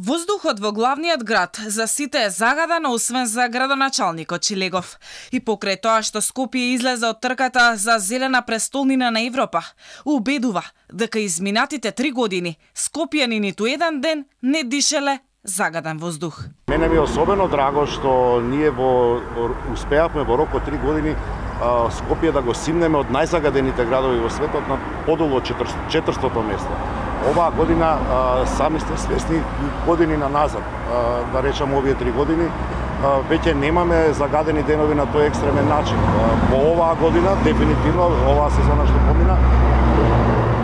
Воздухот во главниот град за сите е загаден, освен за градоначалникот Чилегов. И покрај тоа што Скопје излезе од трката за зелена престолнина на Европа, убедува дека изминатите 3 години Скопјани ниту еден ден не дишеле загаден воздух. Мене ми е особено драго што ние успеавме во рок од 3 години Скопје да го симнеме од најзагадените градови во светот на подолу од 400-то место. Оваа година, сами сте свесни, години на назад, да речам овие 3 години, веќе немаме загадени денови на тој екстремен начин. Во оваа година, дефинитивно, оваа сезона што помина,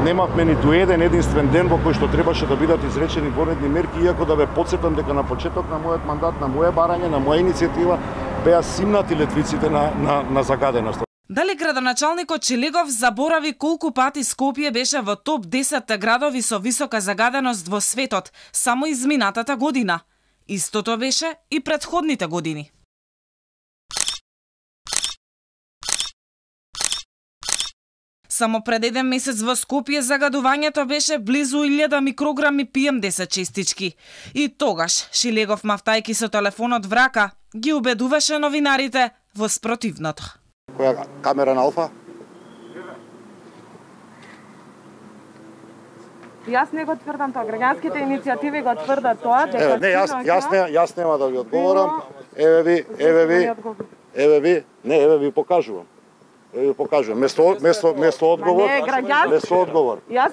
немавме ниту единствен ден во кој што требаше да бидат изречени вонредни мерки, иако да ве потсетам дека на почеток на мојот мандат, на моје барање, на моја иницијатива, беа симнати летвиците на загаденост. Дали градоначалникот Чилегов заборави колку пати Скопје беше во топ 10 градови со висока загаденост во светот само изминатата година? Истото беше и претходните години. Само пред 1 месец во Скопје загадувањето беше близу 1000 микрограми PM10 честички. И тогаш Чилегов, мавтајки со телефонот в рака, ги убедуваше новинарите во спротивното. Која камера на Алфа? Јас не го тврдам тоа, граѓанските иницијативи го тврдат тоа, дека не, јас нема да ви одговорам. Еве ви покажувам. Место одговор. Јас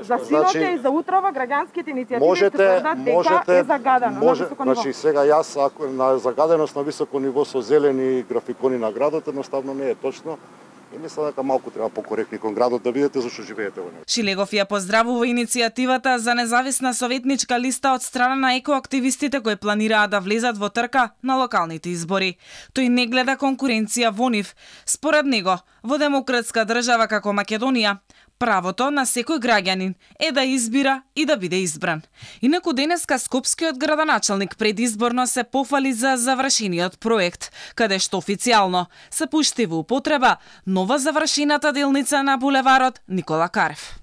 за синоќа и за утрова граѓанските иницијативи тврдат дека е загадено. Значи сега јас на загаденост на високо ниво со зелени графикони на градот едноставно не е точно. И мислам дека малку треба покоректни кон градот да видите зашто живеете во него. Чилегов ја поздравува иницијативата за независна советничка листа од страна на екоактивистите кои планираат да влезат во трка на локалните избори. Тој не гледа конкуренција во нив. Според него, во демократска држава како Македонија, правото на секој граѓанин е да избира и да биде избран. Инаку денеска скопскиот градоначалник предизборно се пофали за завршениот проект, каде што официјално се пушти во употреба нова завршената делница на булеварот Никола Карев.